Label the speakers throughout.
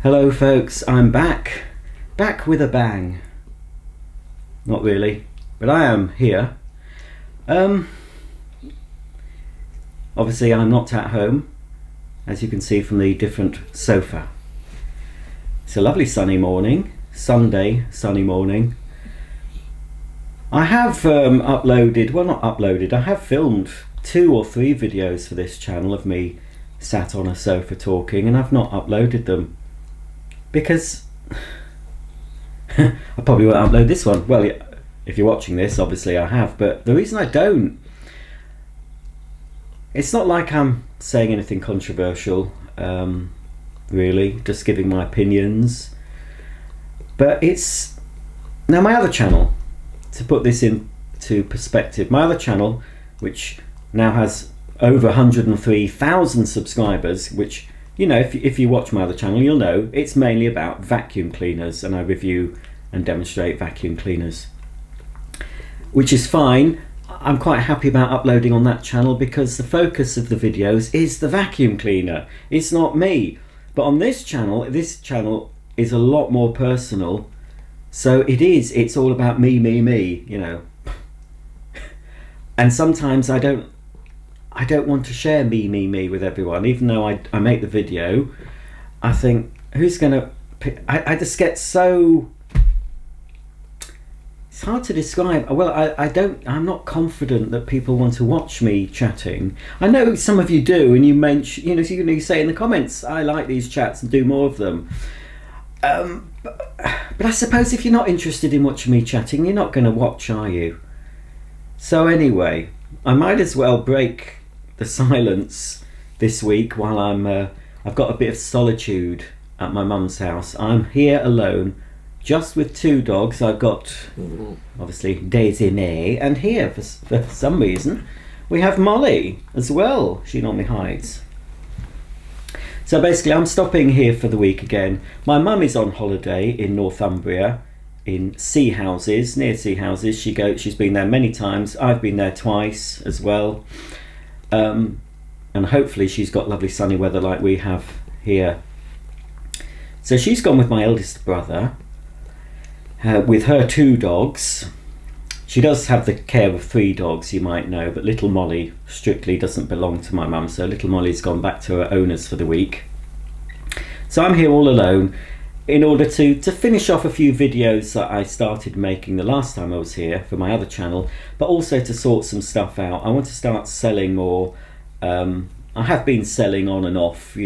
Speaker 1: Hello folks, I'm back with a bang. Not really, but I am here. Obviously I'm not at home, as you can see from the different sofa. It's a lovely sunny morning, Sunday sunny morning. I have I have filmed 2 or 3 videos for this channel of me sat on a sofa talking, and I've not uploaded them because I probably won't upload this one. Well, if you're watching this, obviously I have, but the reason I don't, it's not like I'm saying anything controversial, really, just giving my opinions, but it's, now my other channel, to put this into perspective, my other channel, which now has over 103,000 subscribers, which, you know, if you watch my other channel, you'll know it's mainly about vacuum cleaners, and I review and demonstrate vacuum cleaners, which is fine. I'm quite happy about uploading on that channel because the focus of the videos is the vacuum cleaner. It's not me. But on this channel is a lot more personal. So it's all about me, you know. And sometimes I don't want to share me with everyone, even though I make the video. I think, who's gonna I just get so, it's hard to describe. Well, I'm not confident that people want to watch me chatting. I know some of you do, and you mention, you say in the comments, I like these chats and do more of them. But I suppose if you're not interested in watching me chatting, you're not going to watch, are you? So anyway, I might as well break the silence this week while I've got a bit of solitude at my mum's house. I'm here alone, just with 2 dogs. I've got, obviously, Daisy May, and here, for some reason, we have Molly as well. She normally hides. So basically, I'm stopping here for the week again. My mum is on holiday in Northumbria, in Sea Houses, near Sea Houses. She's been there many times. I've been there twice as well. And hopefully she's got lovely sunny weather like we have here. So she's gone with my eldest brother, with her 2 dogs. She does have the care of 3 dogs, you might know, but little Molly strictly doesn't belong to my mum, so little Molly's gone back to her owners for the week. So I'm here all alone in order to finish off a few videos that I started making the last time I was here for my other channel, but also to sort some stuff out. I want to start selling more. I have been selling on and off,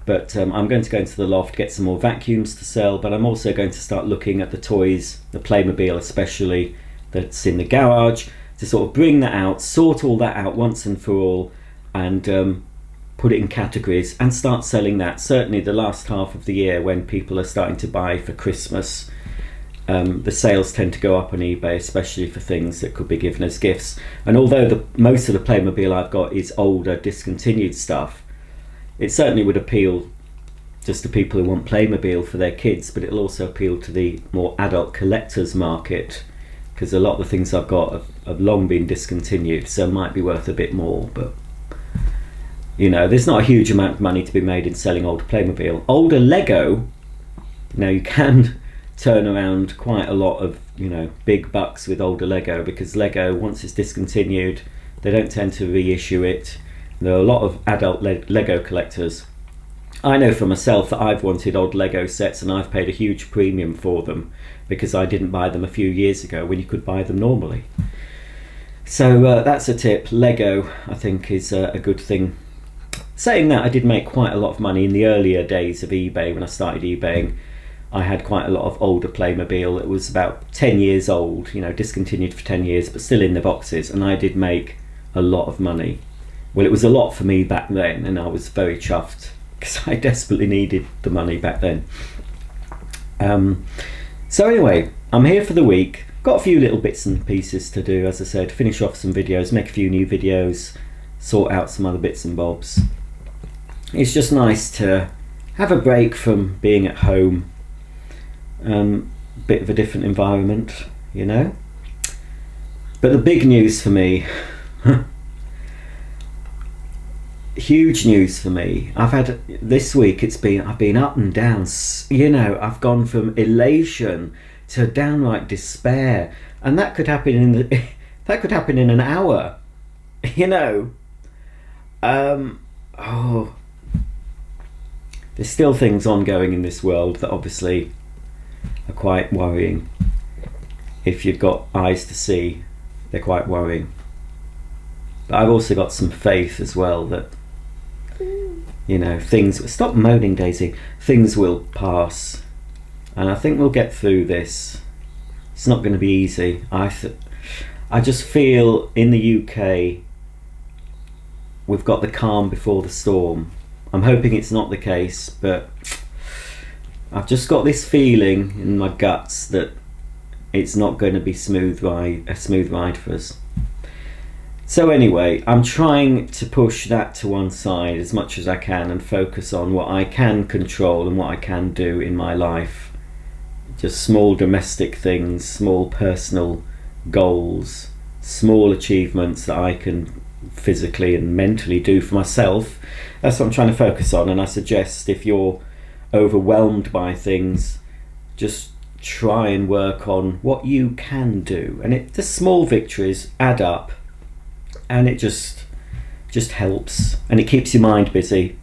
Speaker 1: but I'm going to go into the loft, get some more vacuums to sell, but I'm also going to start looking at the toys, the Playmobil especially, that's in the garage, to sort of bring that out, sort all that out once and for all, and put it in categories and start selling that. Certainly the last half of the year, when people are starting to buy for Christmas, the sales tend to go up on eBay, especially for things that could be given as gifts. And although most of the Playmobil I've got is older, discontinued stuff, it certainly would appeal just to people who want Playmobil for their kids, but it'll also appeal to the more adult collectors market, because a lot of the things I've got have long been discontinued, so might be worth a bit more. But there's not a huge amount of money to be made in selling older Playmobil. Older Lego, now you can turn around quite a lot of big bucks with older Lego, because Lego, once it's discontinued, they don't tend to reissue it. There are a lot of adult Lego collectors. I know for myself that I've wanted old Lego sets, and I've paid a huge premium for them because I didn't buy them a few years ago when you could buy them normally. So that's a tip. Lego, I think, is a good thing. Saying that, I did make quite a lot of money in the earlier days of eBay. When I started eBaying, I had quite a lot of older Playmobil. It was about 10 years old, discontinued for 10 years, but still in the boxes, and I did make a lot of money. Well, it was a lot for me back then, and I was very chuffed because I desperately needed the money back then. So anyway, I'm here for the week. Got a few little bits and pieces to do, as I said, finish off some videos, make a few new videos, sort out some other bits and bobs. It's just nice to have a break from being at home, bit of a different environment, But the big news for me huge news for me. I've had this week. I've been up and down. I've gone from elation to downright despair, and that could happen that could happen in an hour. You know. Oh, there's still things ongoing in this world that obviously are quite worrying. If you've got eyes to see, they're quite worrying. But I've also got some faith as well that, things... Stop moaning, Daisy. Things will pass. And I think we'll get through this. It's not going to be easy. I just feel in the UK we've got the calm before the storm. I'm hoping it's not the case, but I've just got this feeling in my guts that it's not going to be a smooth ride for us. So anyway, I'm trying to push that to one side as much as I can and focus on what I can control and what I can do in my life. Just small domestic things, small personal goals, small achievements that I can physically and mentally do for myself. That's what I'm trying to focus on, and I suggest if you're overwhelmed by things, just try and work on what you can do. And the small victories add up, and it just helps, and it keeps your mind busy.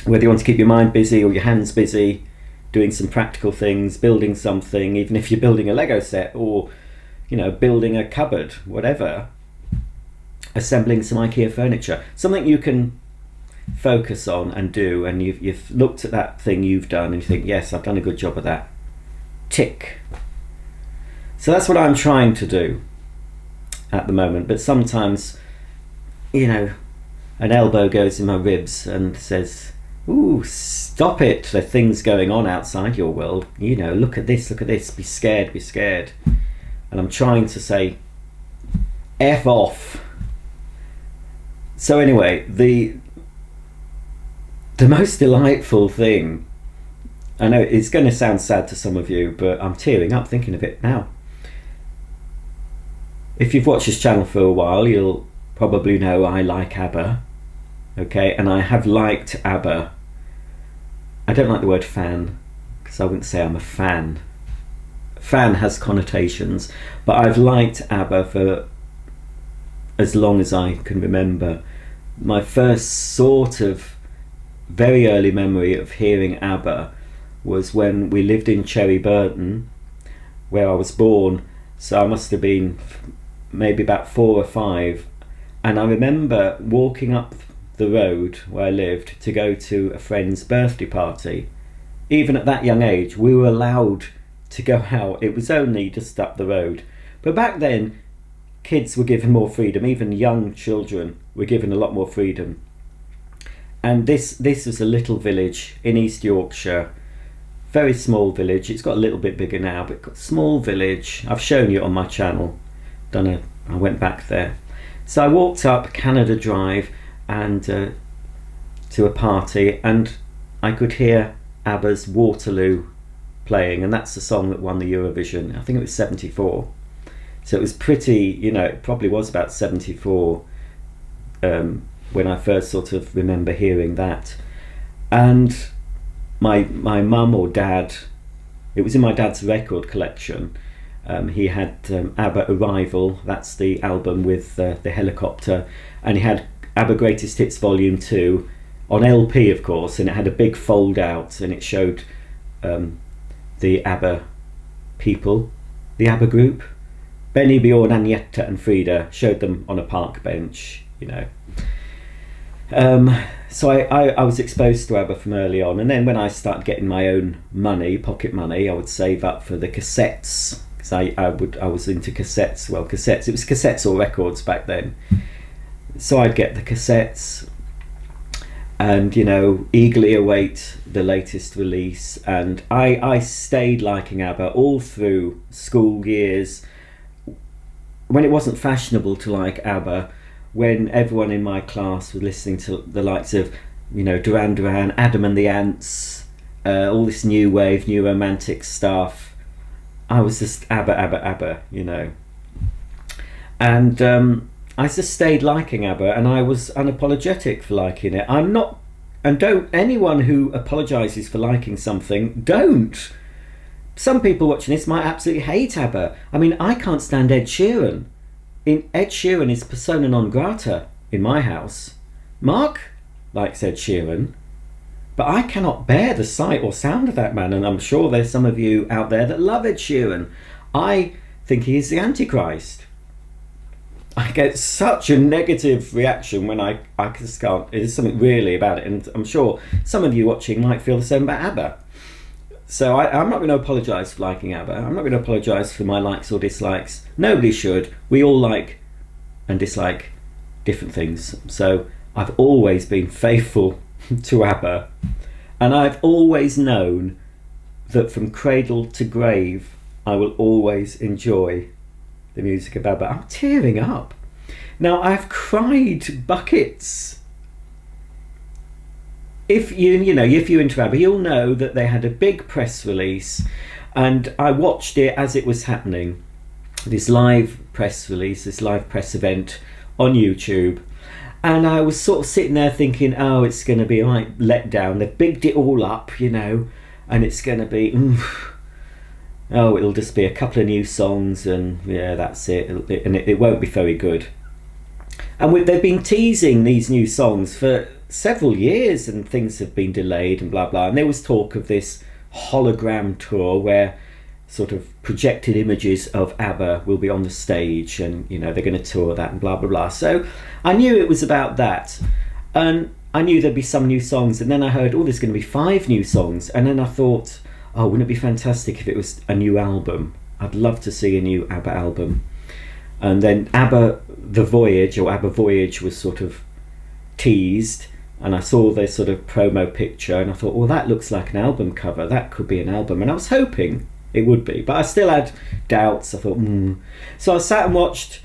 Speaker 1: Whether you want to keep your mind busy or your hands busy, doing some practical things, building something, even if you're building a Lego set or building a cupboard, whatever, assembling some IKEA furniture, something you can focus on and do, and you've looked at that thing you've done and you think, yes, I've done a good job of that. Tick. So that's what I'm trying to do at the moment. But sometimes, an elbow goes in my ribs and says, ooh, stop it, there are things going on outside your world, look at this, be scared. And I'm trying to say, F off. So anyway, the most delightful thing, I know it's going to sound sad to some of you, but I'm tearing up thinking of it now. If you've watched this channel for a while, you'll probably know I like ABBA. Okay, and I have liked ABBA. I don't like the word fan, because I wouldn't say I'm a fan. Fan has connotations, but I've liked ABBA for as long as I can remember. My first sort of very early memory of hearing ABBA was when we lived in Cherry Burton, where I was born. So I must have been maybe about 4 or 5, and I remember walking up the road where I lived to go to a friend's birthday party. Even at that young age, we were allowed to go out. It was only just up the road, but back then kids were given more freedom. Even young children were given a lot more freedom. And this was a little village in East Yorkshire, very small village. It's got a little bit bigger now, but got a small village. I've shown you on my channel. I went back there. So I walked up Canada Drive and to a party, and I could hear ABBA's Waterloo playing, and that's the song that won the Eurovision. I think it was 74. So it was pretty, it probably was about 74 when I first sort of remember hearing that. And my mum or dad, it was in my dad's record collection. He had ABBA Arrival, that's the album with the helicopter, and he had ABBA Greatest Hits Volume 2 on LP, of course, and it had a big fold out, and it showed the ABBA people, the ABBA group, Benny, Bjorn, Agneta and Frida, showed them on a park bench, So I was exposed to ABBA from early on, and then when I started getting my own money, pocket money, I would save up for the cassettes, because I was into cassettes. Well, cassettes, it was cassettes or records back then. So I'd get the cassettes and eagerly await the latest release, and I stayed liking ABBA all through school years, when it wasn't fashionable to like ABBA, when everyone in my class was listening to the likes of Duran Duran, Adam and the Ants, all this new wave, new romantic stuff. I was just ABBA, and I just stayed liking ABBA, and I was unapologetic for liking it. I'm not, and don't, anyone who apologises for liking something, don't. Some people watching this might absolutely hate ABBA. I mean, I can't stand Ed Sheeran. Ed Sheeran is persona non grata in my house. Mark likes Ed Sheeran, but I cannot bear the sight or sound of that man, and I'm sure there's some of you out there that love Ed Sheeran. I think he is the Antichrist. I get such a negative reaction when I just can't, there's something really about it, and I'm sure some of you watching might feel the same about ABBA. So I'm not going to apologise for liking ABBA. I'm not going to apologise for my likes or dislikes. Nobody should. We all like and dislike different things. So I've always been faithful to ABBA, and I've always known that from cradle to grave I will always enjoy the music of ABBA. I'm tearing up. Now, I've cried buckets. If you're into ABBA, you'll know that they had a big press release, and I watched it as it was happening. This live press release, this live press event on YouTube, and I was sort of sitting there thinking, oh, it's going to be like let down. They've bigged it all up, and it's going to be, oh, it'll just be a couple of new songs, and yeah, that's it. It won't be very good. And they've been teasing these new songs for several years, and things have been delayed and blah blah, and there was talk of this hologram tour where sort of projected images of ABBA will be on the stage, and they're going to tour that and blah blah blah. So I knew it was about that, and I knew there'd be some new songs, and then I heard, oh, there's going to be 5 new songs, and then I thought, oh, wouldn't it be fantastic if it was a new album? I'd love to see a new ABBA album. And then ABBA The Voyage, or ABBA Voyage, was sort of teased, and I saw this sort of promo picture, and I thought, well, that looks like an album cover. That could be an album. And I was hoping it would be, but I still had doubts. I thought, So I sat and watched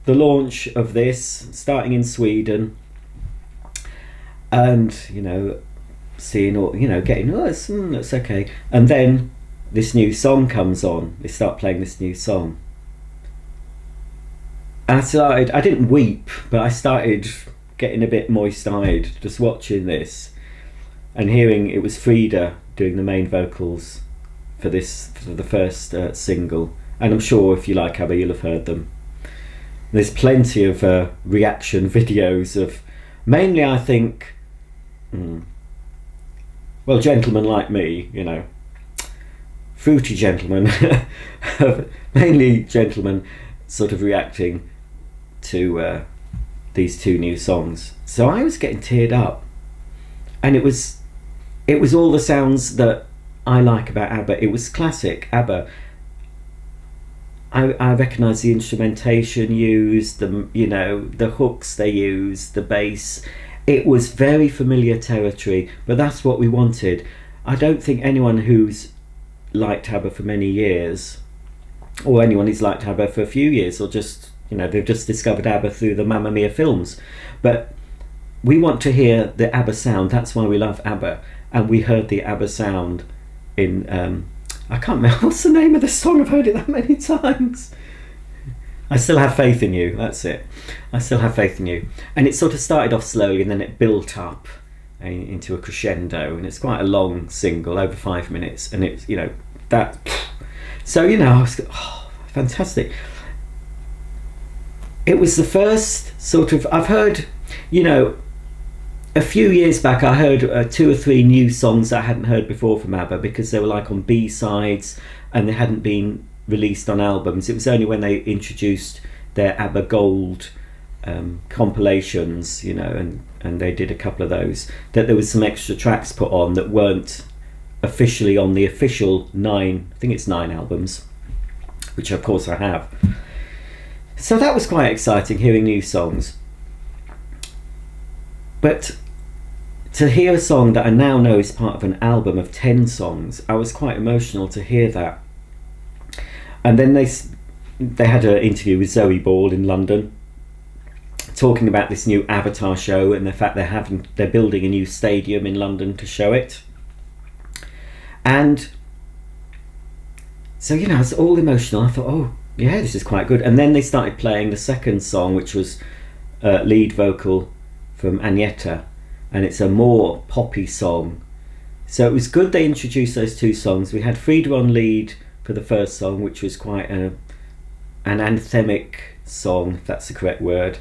Speaker 1: the launch of this, starting in Sweden, and, seeing all, getting, that's okay. And then this new song comes on. They start playing this new song. And I didn't weep, but I started getting a bit moist-eyed just watching this and hearing it was Frida doing the main vocals for the first single. And I'm sure if you like ABBA, you'll have heard them. There's plenty of reaction videos of, mainly I think, well, gentlemen like me, fruity gentlemen, mainly gentlemen sort of reacting to these 2 new songs. So I was getting teared up, and it was all the sounds that I like about ABBA. It was classic ABBA. I recognise the instrumentation used, the hooks they used, the bass. It was very familiar territory, but that's what we wanted. I don't think anyone who's liked ABBA for many years, or anyone who's liked ABBA for a few years, or just they've just discovered ABBA through the Mamma Mia films, but we want to hear the ABBA sound. That's why we love ABBA. And we heard the ABBA sound in I can't remember what's the name of the song. I've heard it that many times. I Still Have Faith in You. That's it. I Still Have Faith in You. And it sort of started off slowly, and then it built up into a crescendo, and it's quite a long single, over 5 minutes, and it's that. So I was fantastic. It was the first sort of, I've heard, a few years back I heard 2 or 3 new songs that I hadn't heard before from ABBA, because they were like on B-sides and they hadn't been released on albums. It was only when they introduced their ABBA Gold compilations, and they did a couple of those, that there was some extra tracks put on that weren't officially on the official 9, I think it's 9 albums, which of course I have. So that was quite exciting, hearing new songs. But to hear a song that I now know is part of an album of 10 songs, I was quite emotional to hear that. And then they had an interview with Zoe Ball in London, talking about this new Avatar show and the fact they're building a new stadium in London to show it. And so I was all emotional. I thought, oh, yeah, this is quite good. And then they started playing the second song, which was lead vocal from Agneta, and it's a more poppy song. So it was good they introduced those two songs. We had Frida on lead for the first song, which was quite an anthemic song, if that's the correct word.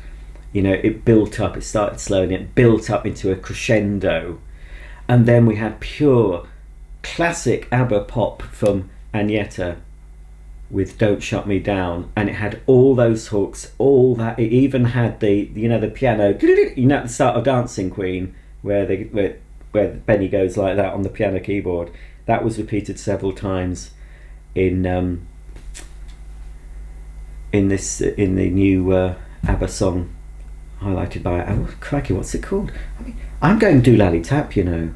Speaker 1: You know, it built up, it started slowly, it built up into a crescendo. And then we had pure classic ABBA pop from Agneta with Don't Shut Me Down, and it had all those hooks, all that. It even had the piano, at the start of Dancing Queen, where Benny goes like that on the piano keyboard. That was repeated several times in the new ABBA song highlighted by, oh crikey, what's it called? I'm going doolally tap, you know.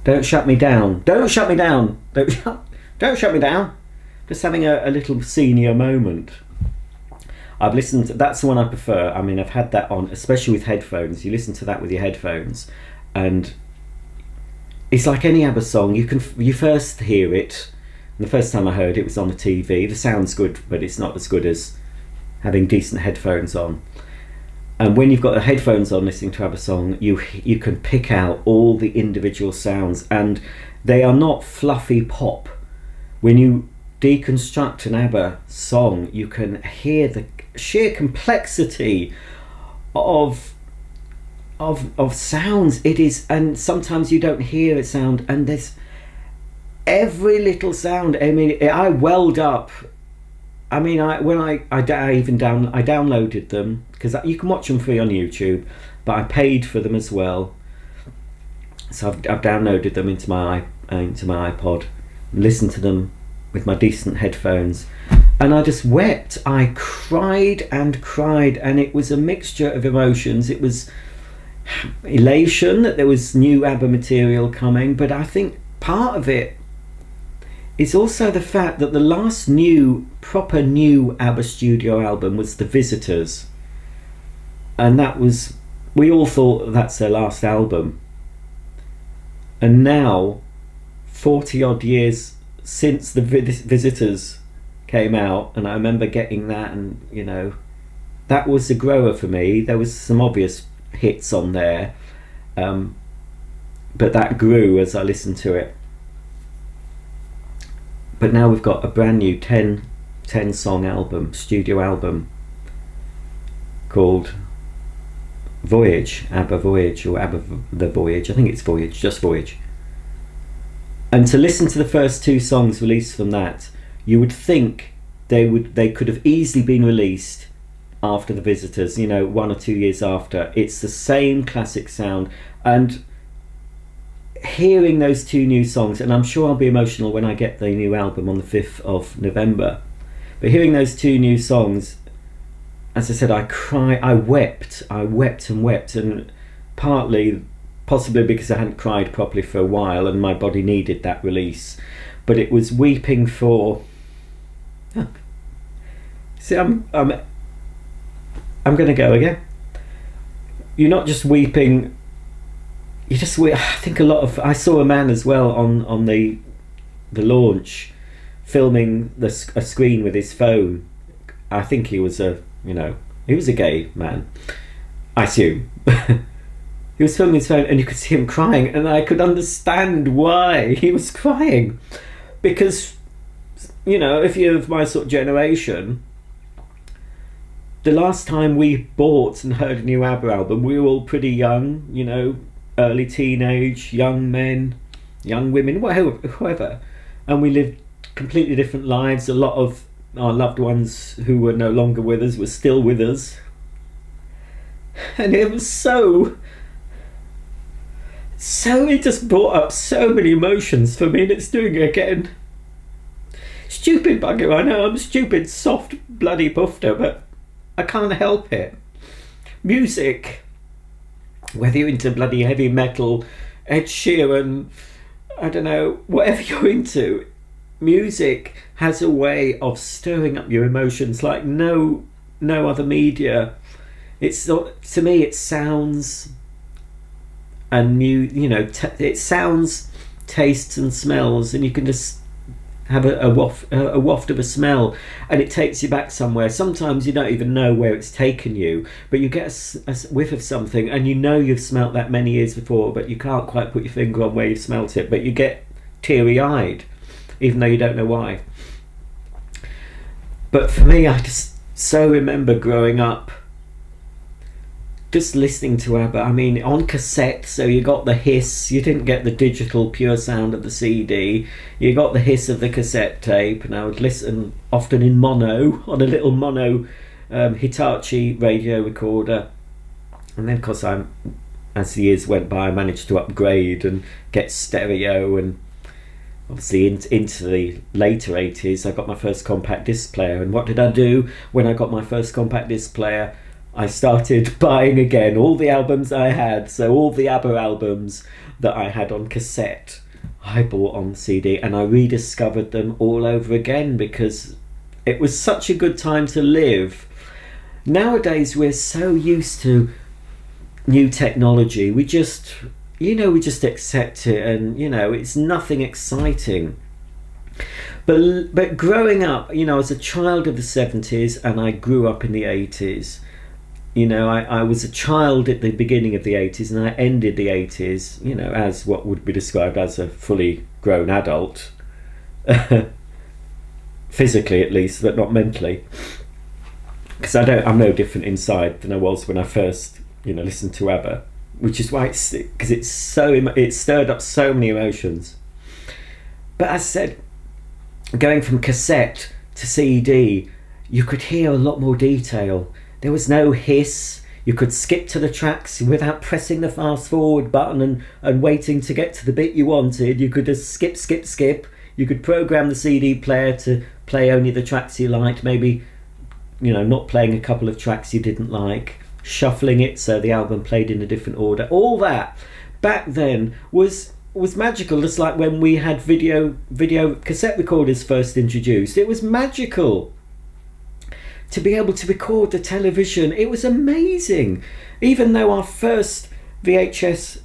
Speaker 1: Don't shut me down. Don't shut me down. Don't shut me down. Just having a little senior moment. I've listened to, that's the one I prefer. I mean, I've had that on, especially with headphones. You listen to that with your headphones, and it's like any ABBA song. You first hear it, and the first time I heard it was on the TV. The sound's good, but it's not as good as having decent headphones on. And when you've got the headphones on listening to ABBA song, you can pick out all the individual sounds, and they are not fluffy pop. When you deconstruct an ABBA song, you can hear the sheer complexity of sounds. It is, and sometimes you don't hear a sound, and there's every little sound. I mean, I welled up. I mean, I downloaded them, because you can watch them free on YouTube, but I paid for them as well. So I've downloaded them into my iPod, listened to them with my decent headphones, and I just wept. I cried and cried, and it was a mixture of emotions. It was elation that there was new ABBA material coming, but I think part of it is also the fact that the last proper new ABBA studio album was The Visitors, and we all thought that's their last album. And now, 40 odd years since The Visitors came out, and I remember getting that, and you know, that was a grower for me. There was some obvious hits on there, but that grew as I listened to it. But now we've got a brand new 10 song album, studio album, called Voyage, ABBA Voyage, or ABBA The Voyage. I think it's Voyage, just Voyage. And to listen to the first two songs released from that, you would think they could have easily been released after The Visitors, you know, 1 or 2 years after. It's the same classic sound, and hearing those two new songs, and I'm sure I'll be emotional when I get the new album on the 5th of November, but hearing those two new songs, as I said, I wept and wept, and possibly because I hadn't cried properly for a while and my body needed that release, but it was weeping for... See, I'm going to go again. You're not just weeping, you just weep. I think I saw a man as well on the launch filming a screen with his phone. I think he was a gay man, I assume. He was filming his phone, and you could see him crying, and I could understand why he was crying, because, you know, if you're of my sort of generation, the last time we bought and heard a new ABBA album, we were all pretty young, you know, early teenage, young men, young women, whoever, and we lived completely different lives. A lot of our loved ones who were no longer with us were still with us, and it was so it just brought up so many emotions for me, and it's doing it again. Stupid bugger, I know I'm stupid, soft, bloody poofter, but I can't help it. Music, whether you're into bloody heavy metal, Ed Sheeran, I don't know, whatever you're into, music has a way of stirring up your emotions like no other media. It's to me, it sounds and it sounds, tastes and smells, and you can just have a waft of a smell, and it takes you back somewhere. Sometimes you don't even know where it's taken you, but you get a whiff of something and you know you've smelt that many years before, but you can't quite put your finger on where you've smelt it, but you get teary-eyed even though you don't know why. But for me, I just so remember growing up just listening to ABBA. I mean, on cassette, so you got the hiss. You didn't get the digital pure sound of the CD. You got the hiss of the cassette tape, and I would listen often in mono, on a little mono Hitachi radio recorder. And then, of course, as the years went by, I managed to upgrade and get stereo, and obviously into the later 80s, I got my first compact disc player. And what did I do when I got my first compact disc player? I started buying again all the albums I had. So all the ABBA albums that I had on cassette, I bought on CD, and I rediscovered them all over again because it was such a good time to live. Nowadays, we're so used to new technology. We just accept it, and it's nothing exciting. But growing up, as a child of the 70s, and I grew up in the 80s. I was a child at the beginning of the 80s, and I ended the 80s, as what would be described as a fully grown adult. Physically, at least, but not mentally. Because I'm no different inside than I was when I first, listened to ABBA. Which is why it stirred up so many emotions. But as I said, going from cassette to CD, you could hear a lot more detail. There was no hiss. You could skip to the tracks without pressing the fast forward button and waiting to get to the bit you wanted. You could just skip. You could program the CD player to play only the tracks you liked, maybe, not playing a couple of tracks you didn't like, shuffling it so the album played in a different order. All that back then was magical, just like when we had video cassette recorders first introduced. It was magical to be able to record the television. It was amazing. Even though our first VHS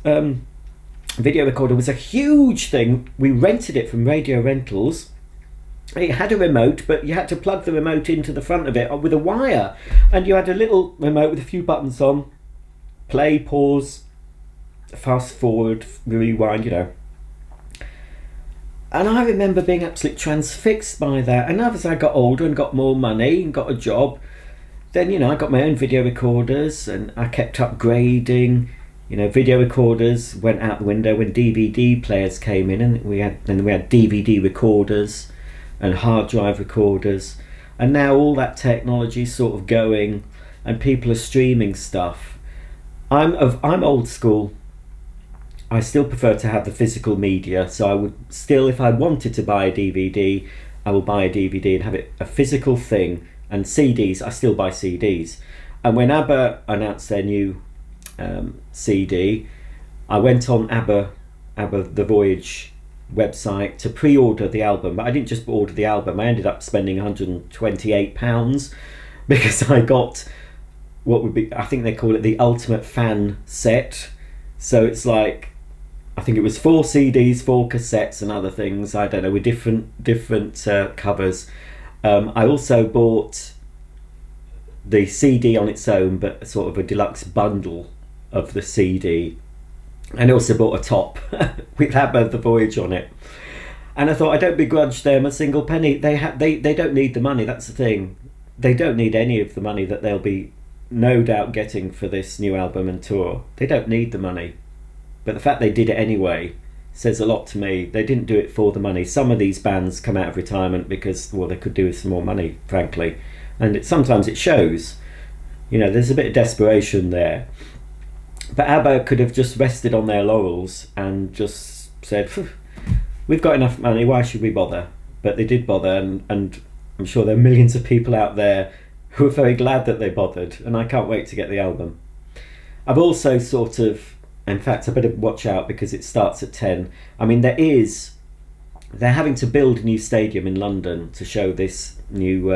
Speaker 1: video recorder was a huge thing, we rented it from Radio Rentals. It had a remote, but you had to plug the remote into the front of it with a wire, and you had a little remote with a few buttons on: play, pause, fast forward, rewind, And I remember being absolutely transfixed by that. And as I got older and got more money and got a job, then, I got my own video recorders, and I kept upgrading. Video recorders went out the window when DVD players came in, and we had DVD recorders and hard drive recorders. And now all that technology is sort of going, and people are streaming stuff. I'm old school. I still prefer to have the physical media, so I would still, if I wanted to buy a DVD, I will buy a DVD and have it a physical thing. And CDs, I still buy CDs. And when ABBA announced their new CD, I went on ABBA The Voyage website to pre-order the album. But I didn't just order the album, I ended up spending £128 because I got what would be, I think they call it the Ultimate Fan Set. So it's like, I think it was 4 CDs, 4 cassettes and other things, I don't know, with different covers. I also bought the CD on its own, but sort of a deluxe bundle of the CD. And I also bought a top with ABBA The Voyage on it. And I thought, I don't begrudge them a single penny. They don't need the money, that's the thing. They don't need any of the money that they'll be no doubt getting for this new album and tour. They don't need the money. But the fact they did it anyway says a lot to me. They didn't do it for the money. Some of these bands come out of retirement because, well, they could do with some more money, frankly. And sometimes it shows. There's a bit of desperation there. But ABBA could have just rested on their laurels and just said, we've got enough money, why should we bother? But they did bother, and I'm sure there are millions of people out there who are very glad that they bothered, and I can't wait to get the album. I've also in fact, I better watch out because it starts at 10. I mean, they're having to build a new stadium in London to show this new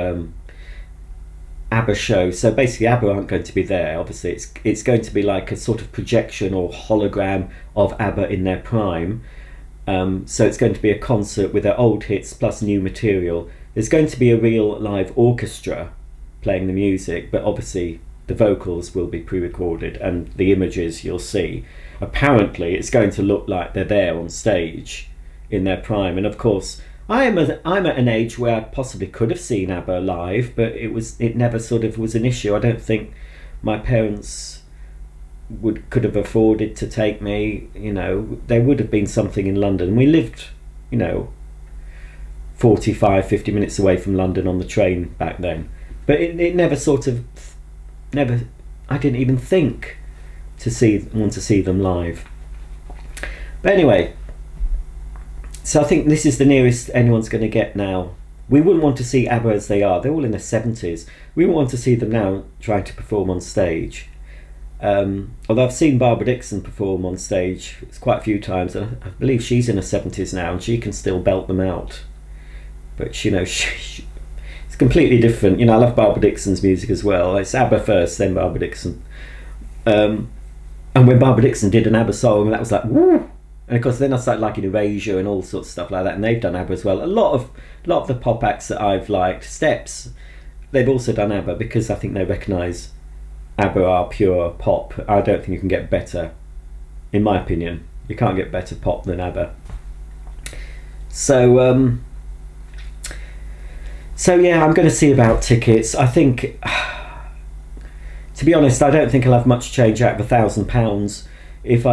Speaker 1: ABBA show. So basically ABBA aren't going to be there. Obviously it's going to be like a sort of projection or hologram of ABBA in their prime. So it's going to be a concert with their old hits plus new material. There's going to be a real live orchestra playing the music, but obviously the vocals will be pre-recorded, and the images you'll see, apparently it's going to look like they're there on stage in their prime. And of course, I'm at an age where I possibly could have seen ABBA live, but it never sort of was an issue. I don't think my parents could have afforded to take me. There would have been something in London. We lived 45-50 minutes away from London on the train back then, but it never I didn't even think want to see them live. But anyway, so I think this is the nearest anyone's going to get now. We wouldn't want to see ABBA as they are. They're all in their 70s. We wouldn't want to see them now trying to perform on stage. Although I've seen Barbara Dixon perform on stage quite a few times, and I believe she's in her 70s now, and she can still belt them out. But it's completely different. I love Barbara Dixon's music as well. It's ABBA first, then Barbara Dixon. And when Barbara Dixon did an ABBA song, that was like, woo! And of course then I started liking Erasure and all sorts of stuff like that, and they've done ABBA as well. A lot of the pop acts that I've liked, Steps, they've also done ABBA, because I think they recognise ABBA are pure pop. I don't think you can get better, in my opinion. You can't get better pop than ABBA. So yeah, I'm going to see about tickets. I think, to be honest, I don't think I'll have much change out of £1,000 if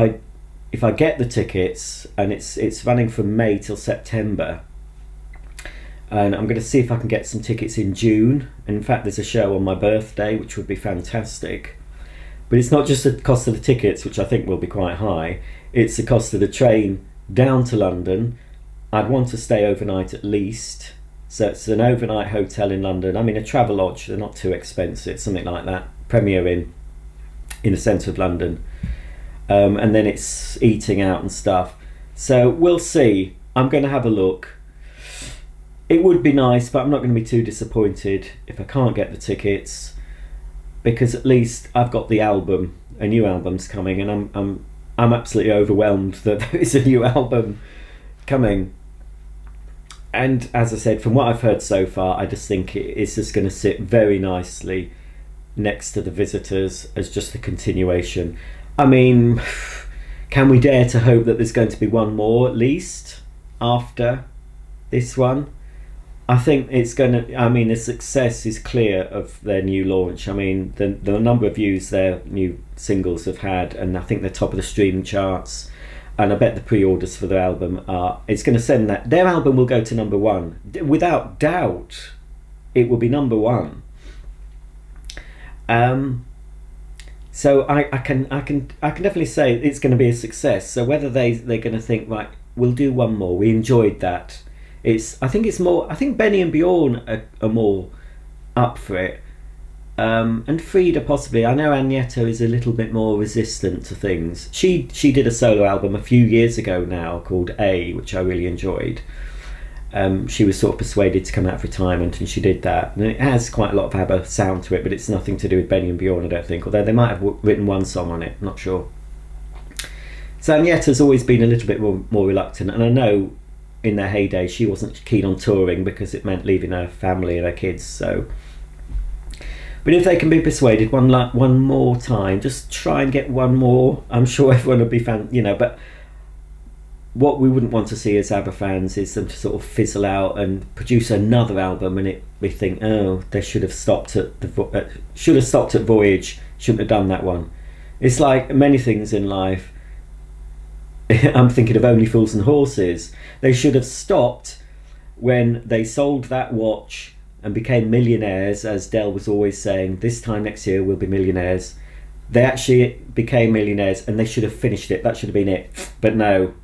Speaker 1: I get the tickets, and it's running from May till September. And I'm going to see if I can get some tickets in June. And in fact, there's a show on my birthday, which would be fantastic. But it's not just the cost of the tickets, which I think will be quite high. It's the cost of the train down to London. I'd want to stay overnight at least. So it's an overnight hotel in London. I mean, a Travelodge, they're not too expensive, something like that. Premier Inn in the centre of London. And then it's eating out and stuff. So we'll see. I'm going to have a look. It would be nice, but I'm not going to be too disappointed if I can't get the tickets, because at least I've got the album. A new album's coming, and I'm absolutely overwhelmed that there is a new album coming. And as I said, from what I've heard so far, I just think it's just going to sit very nicely next to The Visitors as just a continuation. I mean, can we dare to hope that there's going to be one more at least after this one? I think it's going to, I mean, the success is clear of their new launch. I mean, the number of views their new singles have had, and I think they're top of the streaming charts. And I bet the pre-orders for their album it's going to send that. Their album will go to number one. Without doubt, it will be number one. So I can definitely say it's going to be a success. So whether they're going to think, right, we'll do one more. We enjoyed that. I think Benny and Bjorn are more up for it, and Frida possibly. I know Agneta is a little bit more resistant to things. She did a solo album a few years ago now called A, which I really enjoyed. She was sort of persuaded to come out of retirement, and she did that. And it has quite a lot of ABBA sound to it, but it's nothing to do with Benny and Bjorn, I don't think. Although they might have written one song on it, I'm not sure. So Agneta's always been a little bit more reluctant, and I know in their heyday she wasn't keen on touring because it meant leaving her family and her kids. So, but if they can be persuaded one more time, just try and get one more. I'm sure everyone will be but what we wouldn't want to see as ABBA fans is them to sort of fizzle out and produce another album, and we think, oh, they should have stopped at Voyage, shouldn't have done that one. It's like many things in life. I'm thinking of Only Fools and Horses. They should have stopped when they sold that watch and became millionaires, as Dell was always saying, this time next year we'll be millionaires. They actually became millionaires, and they should have finished it. That should have been it. But no,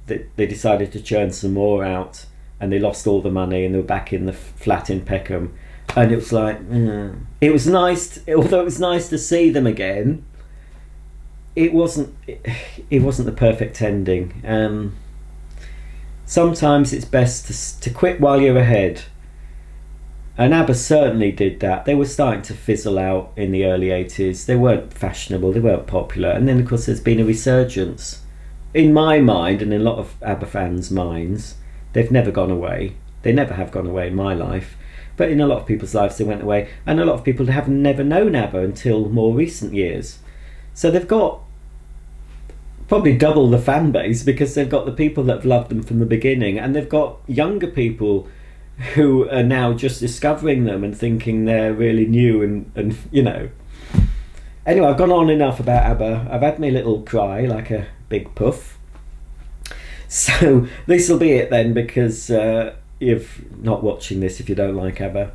Speaker 1: they decided to churn some more out, and they lost all the money, and they were back in the flat in Peckham. And it was like, it was nice, although it was nice to see them again. It wasn't the perfect ending. Sometimes it's best to quit while you're ahead. And ABBA certainly did that. They were starting to fizzle out in the early 80s. They weren't fashionable, they weren't popular. And then, of course, there's been a resurgence in my mind and in a lot of ABBA fans' minds, they've never gone away. They never have gone away in my life. But in a lot of people's lives they went away. And a lot of people have never known ABBA until more recent years. So they've got probably double the fan base, because they've got the people that have loved them from the beginning, and they've got younger people who are now just discovering them and thinking they're really new and you know. Anyway, I've gone on enough about ABBA. I've had my little cry like a big poof. So this will be it then, because you're not watching this if you don't like ABBA.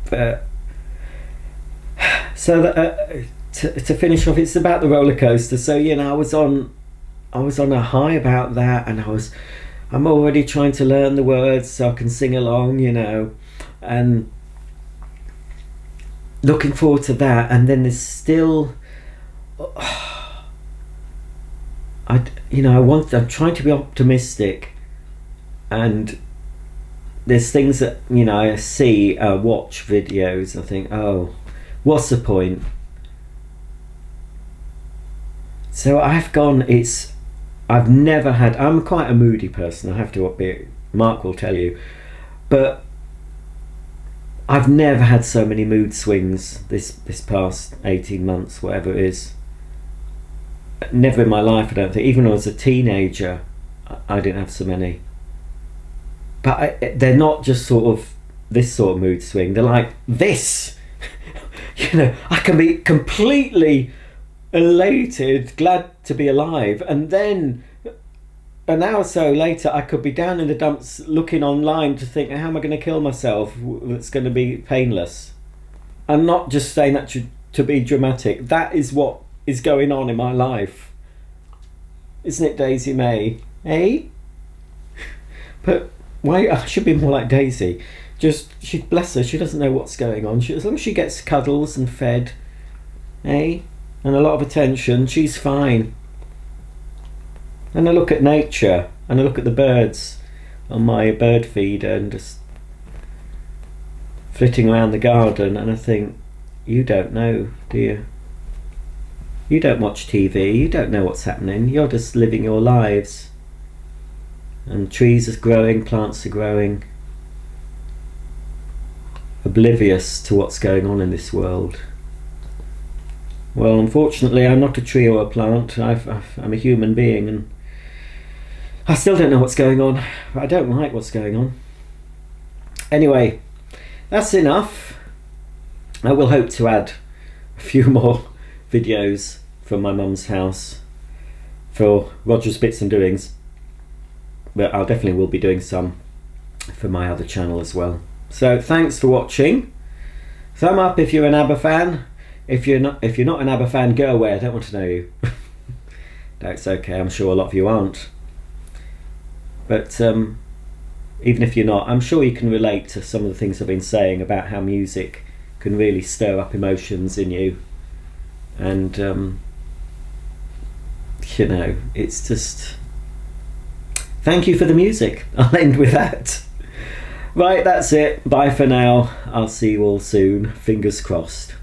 Speaker 1: But so to finish off, it's about the roller coaster. So you know, I was on a high about that, and I'm already trying to learn the words so I can sing along, you know, and looking forward to that. And then there's still, I'm trying to be optimistic, and there's things that, you know, I see, watch videos, I think, oh, what's the point? So I've never had, I'm quite a moody person, I have to admit, Mark will tell you, but I've never had so many mood swings this past 18 months, whatever it is. Never in my life, I don't think. Even when I was a teenager, I didn't have so many. But they're not just sort of this sort of mood swing, they're like this. You know, I can be completely elated, glad to be alive, and then an hour or so later I could be down in the dumps looking online to think, how am I going to kill myself that's going to be painless? I'm not just saying that to be dramatic. That is what is going on in my life, isn't it, Daisy May? Eh? But why? I should be more like Daisy. She, bless her, she doesn't know what's going on. As long as she gets cuddles and fed, eh, and a lot of attention, she's fine. And I look at nature, and I look at the birds on my bird feeder and just flitting around the garden, and I think, you don't know, do you? You don't watch TV, you don't know what's happening, you're just living your lives. And trees are growing, plants are growing, oblivious to what's going on in this world. Well, unfortunately, I'm not a tree or a plant. I'm a human being, and I still don't know what's going on. I don't like what's going on. Anyway, that's enough. I will hope to add a few more videos from my mum's house for Roger's Bits and Doings, but I definitely will be doing some for my other channel as well. So thanks for watching. Thumb up if you're an ABBA fan. If you're not an ABBA fan, go away. I don't want to know you. That's okay. I'm sure a lot of you aren't. But even if you're not, I'm sure you can relate to some of the things I've been saying about how music can really stir up emotions in you. And you know, it's just, thank you for the music. I'll end with that. Right, that's it. Bye for now. I'll see you all soon. Fingers crossed.